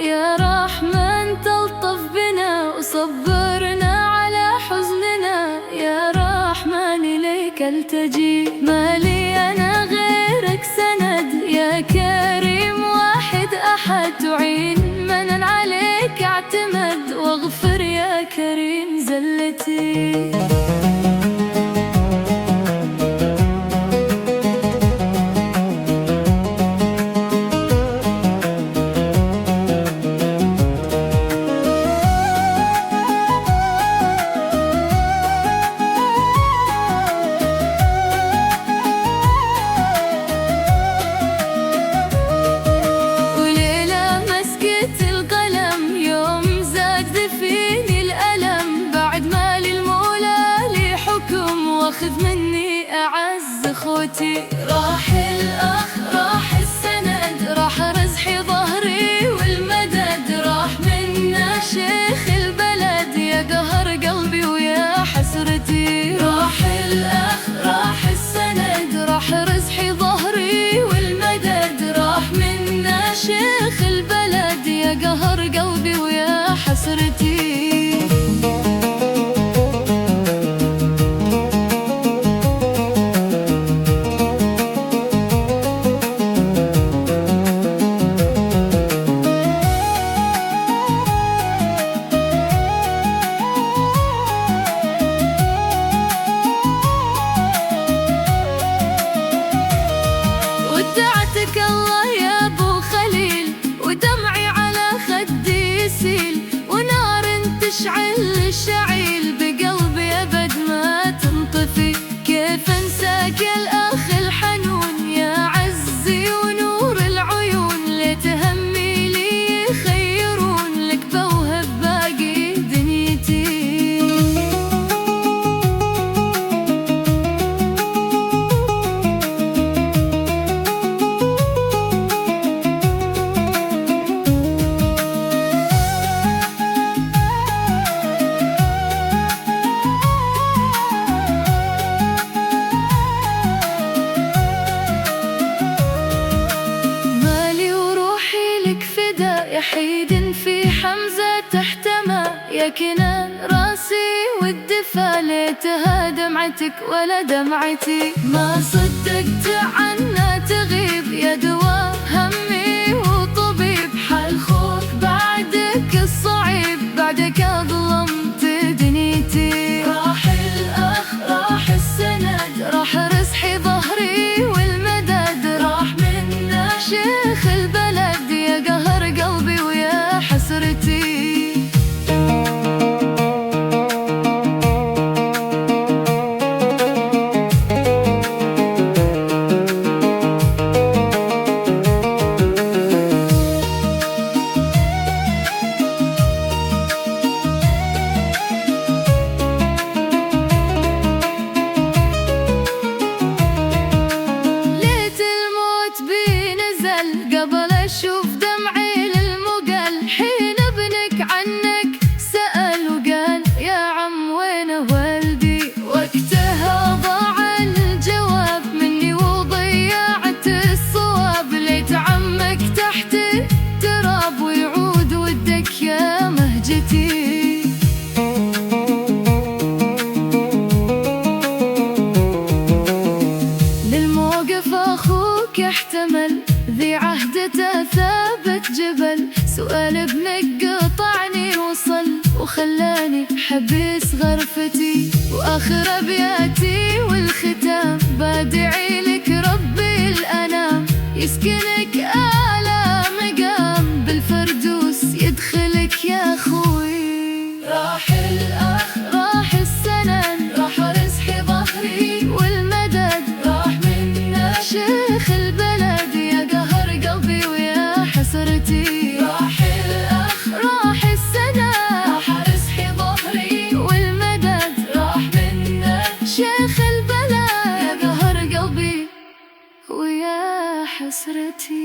يا رحمن تلطف بنا وصبرنا على حزننا. يا رحمن إليك التجي، ما لي أنا غيرك سند. يا كريم واحد أحد، تعين من عليك اعتمد. واغفر يا كريم زلتي. واخذ مني أعز أخوتي. راح الأخ راح السند، راح رزحي ظهري والمدد. راح منا شيخ البلد، يا قهر قلبي ويا حسرتي. راح الأخ راح السند، راح رزحي ظهري والمدد. راح منا شيخ البلد، يا قهر قلبي ويا حسرتي. ودعتك الله يا ابو خليل، ودمعي على خدي يسيل. ونار تشعل الشعيل بقلبي ابد ما تنطفي. كيف انساك يا الاخ الحنون، يا عزي ونور العيون. ليت همي لي يخيرون، لك بوهب باقي دنيتي. يحيد في حمزة تحتمى، يا كنان راسي والدفا. ليتها دمعتك ولا دمعتي، ما صدقت عنا تغيب. يا دواء همي وطبيب، حال خوف بعدك الصعيب. بعدك ظلمت دنيتي. راح الأخ راح السند، راح رزحي ظهري والمدد. راح منا شيخ البلد، يا قهر قلبي ويا حسرتي. ليت الموت بي نزل قبل أشوف دمعي للمقل. حين ابنك عنك سأل وقال، يا عم وينه والدي. وقتها ضاع الجواب مني وضيعت الصواب. ليت عمك تحت التراب، ويعود ودك يا مهجتي. للموقف أخوك يحتمل، ذي عهدته ثابت جبل. سؤال ابنك قطعني وصل، وخلاني حبس غرفتي. وآخر أبياتي والختام، بدعي لك ربي الأنام. يسكنك أعلى مقام، بالفردوس يدخلك يا أخوي. راح الأخ راح السنن، راح رزحي ظهري والمدد. راح منا شيخ البلد، يا قهر قلبي ويا حسرتي. راح الأخ راح السنن، راح رزحي ظهري والمدد. راح منا شيخ البلد، يا قهر قلبي ويا حسرتي.